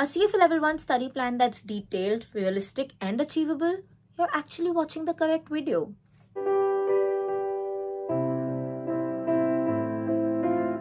A CFA Level 1 study plan that's detailed, realistic and achievable, you're actually watching the correct video.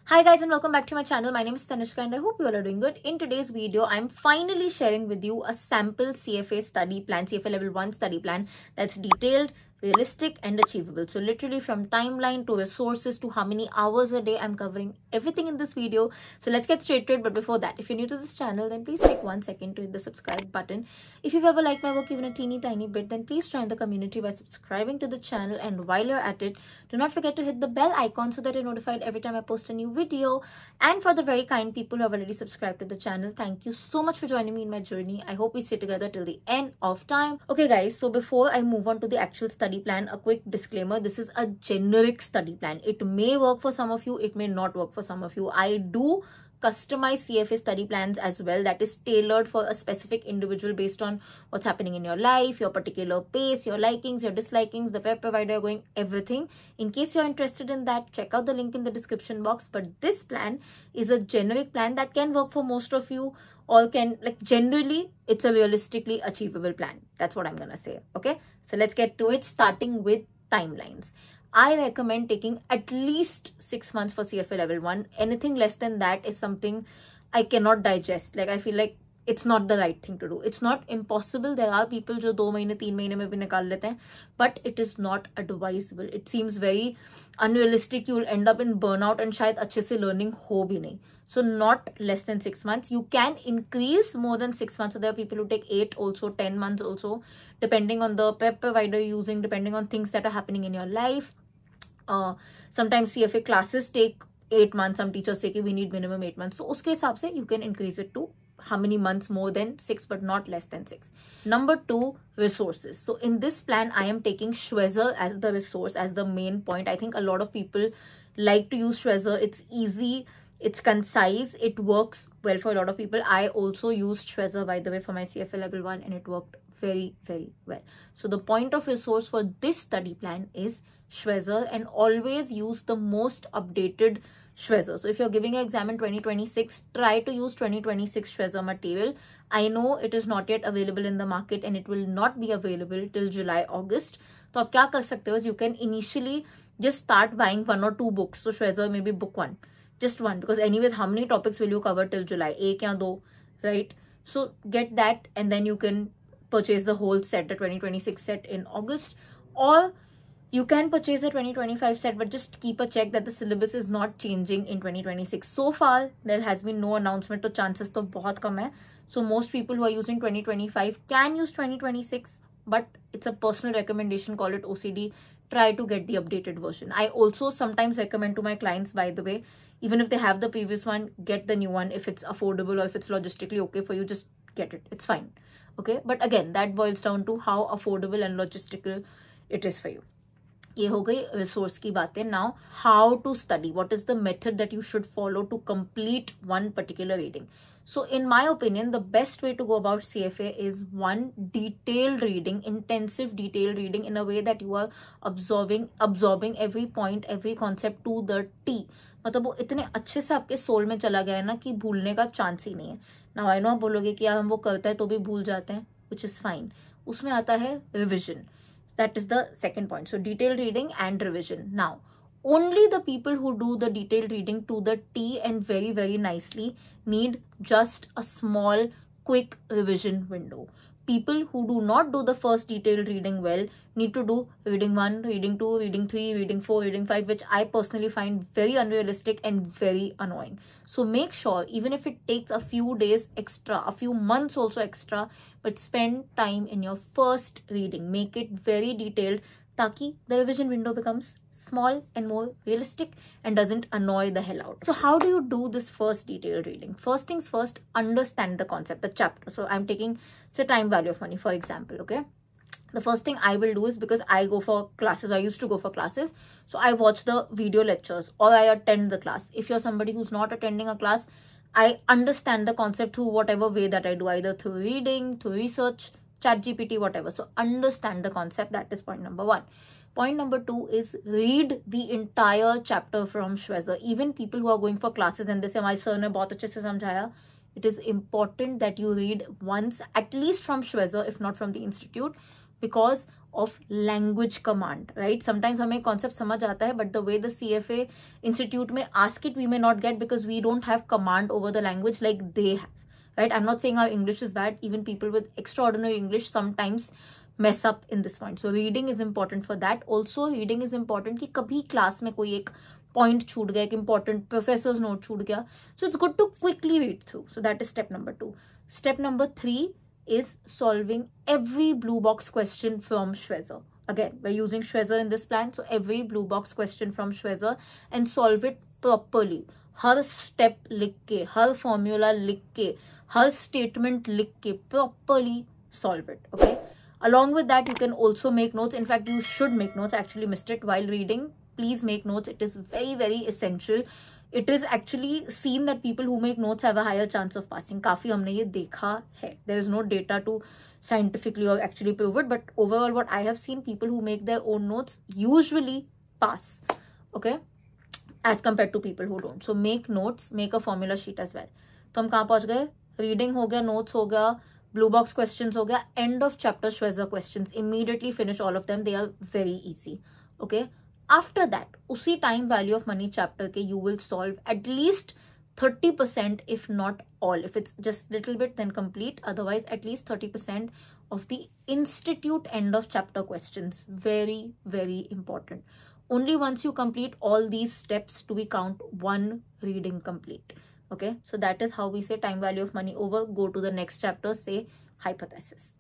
Hi guys and welcome back to my channel. My name is Tanishka and I hope you all are doing good. In today's video, I'm finally sharing with you a sample CFA study plan, CFA Level 1 study plan that's detailed, realistic and achievable. So literally from timeline to resources to how many hours a day, I'm covering everything in this video. So let's get straight to it. But before that, if you're new to this channel, then please take 1 second to hit the subscribe button. If you've ever liked my work even a teeny tiny bit, then please join the community by subscribing to the channel. And while you're at it, do not forget to hit the bell icon so that you're notified every time I post a new video. And for the very kind people who have already subscribed to the channel, thank you so much for joining me in my journey. I hope we stay together till the end of time. Okay guys, so before I move on to the actual study plan, a quick disclaimer: this is a generic study plan. It may work for some of you, it may not work for some of you. I do customize CFA study plans as well, that is tailored for a specific individual based on what's happening in your life, your particular pace, your likings, your dislikings, the prep provider you're going, everything. In case you're interested in that, check out the link in the description box. But this plan is a generic plan that can work for most of you, or can, like, generally it's a realistically achievable plan. That's what I'm gonna say. Okay, so let's get to it, starting with timelines. I recommend taking at least 6 months for CFA Level 1. Anything less than that is something I cannot digest. Like, I feel like it's not the right thing to do. It's not impossible. There are people who 2 mahine, 3 mahine mein bhi nikal lete hain, but it is not advisable. It seems very unrealistic. You'll end up in burnout and shayad अच्छे से learning ho bhi nahi. So not less than 6 months. You can increase more than 6 months. So there are people who take 8 also, 10 months also, depending on the prep provider you're using, depending on things that are happening in your life. Sometimes CFA classes take 8 months. Some teachers say we need minimum 8 months. So uske hisab se you can increase it to how many months more than 6, but not less than 6. Number 2, resources. So in this plan, I am taking Schwezer as the resource, as the main point. I think a lot of people like to use Schwezer. It's easy, it's concise, it works well for a lot of people. I also used Schwezer, by the way, for my CFA Level 1 and it worked very, very well. So the point of resource for this study plan is Schwezer, and always use the most updated Schwezer. So if you're giving an exam in 2026, try to use 2026 Schwezer material. I know it is not yet available in the market and it will not be available till July, August. So आप क्या कर सकते हो? You can initially just start buying 1 or 2 books. So Schwezer maybe book 1, just 1, because anyways, how many topics will you cover till July? 1 या 2, right? So get that and then you can purchase the whole set, the 2026 set in August, or you can purchase a 2025 set, but just keep a check that the syllabus is not changing in 2026. So far, there has been no announcement, so chances to bahut kam hai. So most people who are using 2025 can use 2026, but it's a personal recommendation, call it OCD. Try to get the updated version. I also sometimes recommend to my clients, by the way, even if they have the previous one, get the new one. If it's affordable or if it's logistically okay for you, just get it. It's fine. Okay, but again, that boils down to how affordable and logistical it is for you. ये हो गई resource की बातें. Now, how to study? What is the method that you should follow to complete one particular reading? So in my opinion, the best way to go about CFA is 1, detailed reading, intensive detailed reading in a way that you are absorbing every point, every concept to the T. मतलब वो इतने अच्छे से आपके soul में चला गया है ना कि भूलने का चांस ही नहीं है. Now I know आप बोलोगे कि यार हम वो करते हैं तो भी भूल जाते हैं, which is fine. उसमें आता है revision. That is the second point. So detailed reading and revision. Now, only the people who do the detailed reading to the T and very, very nicely need just a small, quick revision window. People who do not do the first detailed reading well need to do reading 1, reading 2, reading 3, reading 4, reading 5, which I personally find very unrealistic and very annoying. So make sure, even if it takes a few days extra, a few months also extra, but spend time in your first reading. Make it very detailed, ताकि the revision window becomes small and more realistic and doesn't annoy the hell out. So how do you do this first detailed reading? First things first, understand the concept, the chapter. So I'm taking, say, time value of money, for example, okay? The first thing I will do is, because I go for classes, I used to go for classes, so I watch the video lectures or I attend the class. If you're somebody who's not attending a class, I understand the concept through whatever way that I do, either through reading, through research, ChatGPT, whatever. So understand the concept. That is point number 1. Point number 2 is read the entire chapter from Schwezer. Even people who are going for classes and they say, my sir ne bahut अच्छे से समझाया, it is important that you read once, at least from Schwezer, if not from the institute, because of language command, right? Sometimes हमें concept समझ आता है, but the way the CFA institute में ask it, we may not get because we don't have command over the language like they have, right? I'm not saying our English is bad. Even people with extraordinary English sometimes mess up in this point. So reading is important for that. Also reading is important कि कभी class में कोई एक point छूट गया, एक important professor's note छूट गया. So it's good to quickly read through. So that is step number 2. Step number 3 is solving every blue box question from Schwezer. Again, we're using Schwezer in this plan. So every blue box question from Schwezer and solve it properly. Her step लिख के, हर formula लिख के, हर statement लिख के, properly solve it. Okay. Along with that, you can also make notes. In fact, you should make notes. I actually missed it while reading. Please make notes. It is very, very essential. It is actually seen that people who make notes have a higher chance of passing. काफी हमने ये देखा है. There is no data to scientifically or actually prove it, but overall what I have seen, people who make their own notes usually pass, okay, as compared to people who don't. So make notes, make a formula sheet as well. तो हम कहाँ पहुँच गए? Reading हो गया, notes हो गया, blue box questions हो गया, end of chapter Schwezer questions. Immediately finish all of them. They are very easy, okay. After that, उसी time value of money chapter के you will solve at least 30%, if not all. If it's just little bit, then complete. Otherwise, at least 30% of the institute end of chapter questions. Very, very important. Only once you complete all these steps do we count one reading complete. Okay, so that is how we say time value of money over. Go to the next chapter, say hypothesis.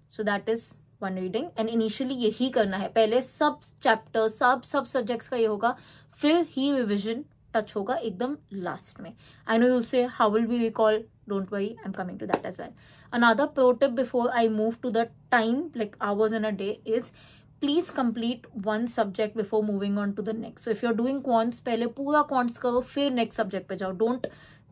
So that is one reading, and initially यही करना है. पहले सब chapter सब subjects का ये होगा, फिर ही रिविजन टच होगा एकदम लास्ट में. I know you'll say how will we recall? Don't worry, I'm coming to that as well. Another pro tip before I move to the time, like hours in a day, is please complete one subject before moving on to the next. So if you're doing quants, पहले पूरा quants करो, फिर next subject पे जाओ. Don't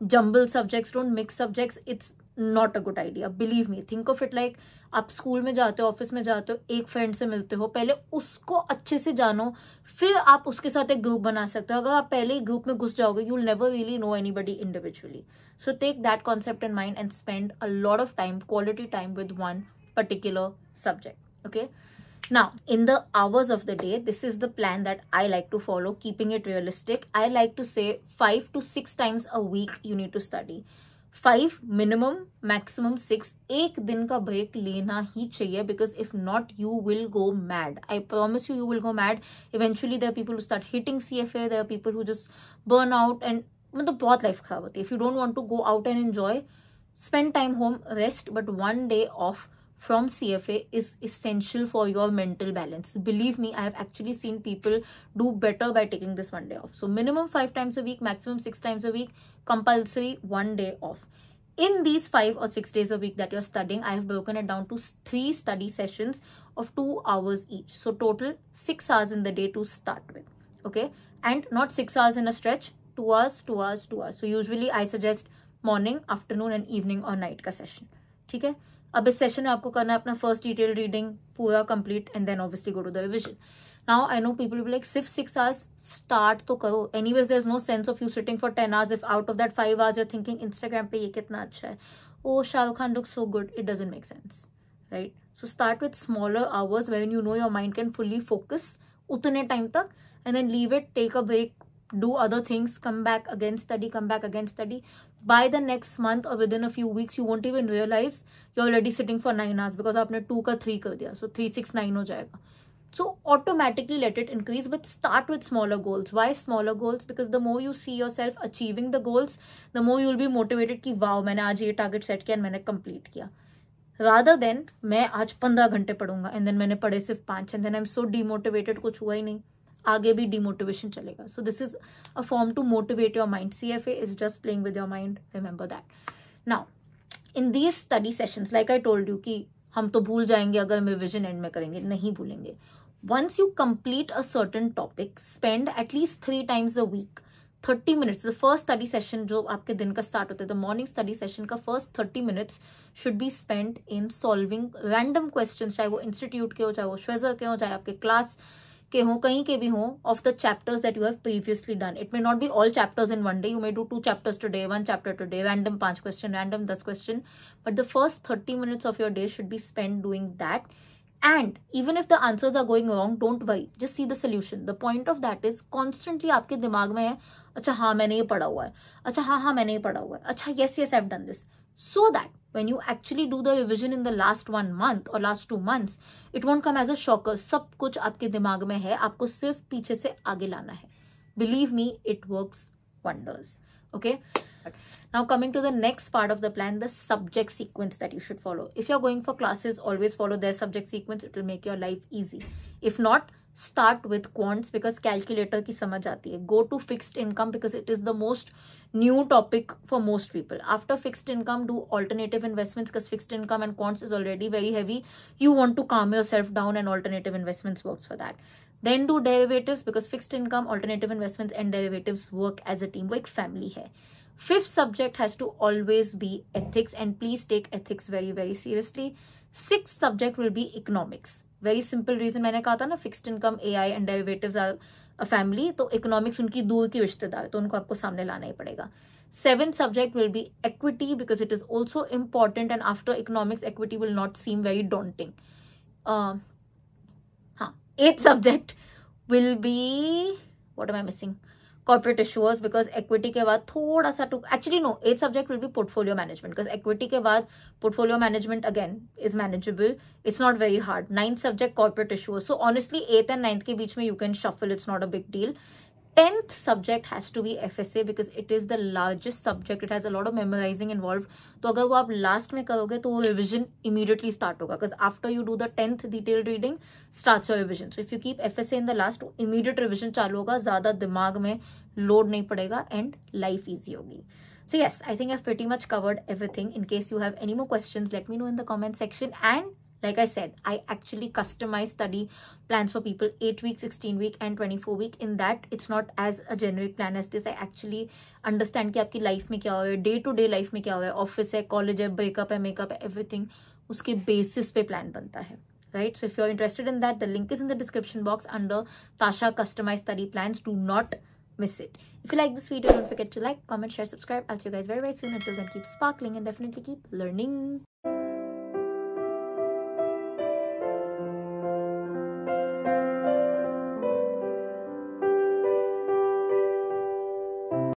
jumble subjects, don't mix subjects. It's not a good idea. Believe me. Think of it like आप school में जाते हो, ऑफिस में जाते हो, एक फ्रेंड से मिलते हो, पहले उसको अच्छे से जानो, फिर आप उसके साथ एक ग्रुप बना सकते हो. अगर आप पहले ही ग्रुप में घुस जाओगे, you will never really know anybody individually. So take that concept in mind and spend a lot of time, quality time with one particular subject. Okay. Now, in the hours of the day, this is the plan that I like to follow, keeping it realistic. I like to say 5 to 6 times a week you need to study. 5 minimum, maximum 6. एक दिन का break लेना ही चाहिए, because if not, you will go mad. I promise you, you will go mad. Eventually, there are people who start hitting CFA. There are people who just burn out, and मतलब बहुत life खराब होती है. If you don't want to go out and enjoy, spend time home, rest, but one day off from CFA is essential for your mental balance. Believe me, I have actually seen people do better by taking this one day off. So minimum 5 times a week, maximum 6 times a week, compulsory one day off. In these 5 or 6 days a week that you're studying, I have broken it down to 3 study sessions of 2 hours each. So total 6 hours in the day to start with. Okay. And not 6 hours in a stretch, 2 hours, 2 hours, 2 hours. So usually I suggest morning, afternoon and evening or night का session. ठीक है. अब इस session में आपको करना है अपना फर्स्ट डिटेल रीडिंग पूरा complete, and then obviously go to the revision. Now I know people will be like सिर्फ 6 hours, स्टार्ट तो करो. Anyways there is no sense of you sitting for 10 hours if out of that 5 hours you are thinking Instagram पे ये कितना अच्छा है, oh Shahrukh Khan looks so good. It doesn't make sense, right? So start with smaller hours when you know your mind can fully focus उतने time तक, and then leave it, take a break, do other things, come back again study, come back again study. By the next month or within a few weeks, you won't even realize you're already sitting for 9 hours because आपने 2 का 3 कर दिया. So 3, 6, 9 हो जाएगा. So automatically let it increase, but start with smaller goals. Why smaller goals? Because the more you see yourself achieving the goals, the more you'll be motivated कि wow, मैंने आज ये target set किया and मैंने complete किया. Rather than मैं आज 15 घंटे पढ़ूंगा and then मैंने पढ़े सिर्फ 5 and then I'm so demotivated, कुछ हुआ ही नहीं, आगे भी डिमोटिवेशन चलेगा. So this is a form to motivate your mind. CFA is just playing with your mind, remember that. Now in these study sessions, like I told you कि हम तो भूल जाएंगे अगर हम रिविजन एंड में करेंगे, नहीं भूलेंगे. Once you complete a certain topic, spend at least 3 times a week 30 minutes. The first study session जो आपके दिन का स्टार्ट होता है, द मॉर्निंग स्टडी सेशन का first 30 minutes should be spend in solving random question, चाहे वो इंस्टीट्यूट के हो, चाहे वो श्वेजर के हो, चाहे आपके क्लास के हो, कहीं के भी हो, of the chapters that you have previously done. It may not be all chapters in one day. You may do 2 chapters today, 1 chapter today, random 5 question, random 10 question. But the first 30 minutes of your day should be spent doing that. And even if the answers are going wrong, don't worry. Just see the solution. The point of that is constantly आपके दिमाग में है, अच्छा हाँ मैंने ये पढ़ा हुआ है, अच्छा हाँ मैंने ये पढ़ा हुआ है, अच्छा yes I've done this. So that when you actually do the revision in the last 1 month or last 2 months, it won't come as a shocker. सब कुछ आपके दिमाग में है, आपको सिर्फ पीछे से आगे लाना है. Believe me, it works wonders. Okay. Now coming to the next part of the plan, the subject sequence that you should follow. If you're going for classes, always follow their subject sequence. It will make your life easy. If not, start with quants because calculator की समझ आती है. Go to fixed income because it is the most new topic for most people. After fixed income, do alternative investments because fixed income and quants is already very heavy. You want to calm yourself down and alternative investments works for that. Then do derivatives because fixed income, alternative investments and derivatives work as a team. वो एक family है. Fifth subject has to always be ethics and please take ethics very seriously. Sixth subject will be economics. Very simple reason मैंने कहा था ना fixed income, AI and derivatives are a family. तो economics उनकी दूर की रिश्तेदार, तो उनको आपको सामने लाना ही पड़ेगा. Seventh subject will be equity because it is also important and after economics equity will not seem very daunting. Eighth subject will be, what am I missing? Corporate issuers because equity के बाद थोड़ा सा actually no, 8th subject will be portfolio management because equity के बाद portfolio management again is manageable. It's not very hard. 9th subject corporate issuers. So honestly 8th and 9th के बीच में you can shuffle. It's not a big deal. 10th subject has to be FSA because it is the largest subject. It has a lot of memorizing involved. तो अगर वो आप last में करोगे तो वो revision immediately start होगा because after you do the 10th detailed reading starts your revision. So if you keep FSA in the last, immediate revision चालू होगा, ज़्यादा दिमाग में load नहीं पड़ेगा and life easy होगी. So yes, I think I've pretty much covered everything. In case you have any more questions, let me know in the comment section. And like I said, I actually customize study plans for people 8 week, 16 week and 24 week. In that, it's not as a generic plan as this. I actually understand कि आपकी life में क्या हो रहा है, day to day life में क्या हो रहा है, office है, college है, breakup है, makeup है, everything उसके basis पे plan बनता है. Right? So if you're interested in that, the link is in the description box under Tasha Customized Study Plans. Do not miss it. If you like this video, don't forget to like, comment, share, subscribe. I'll see you guys very soon. Until then, keep sparkling and definitely keep learning.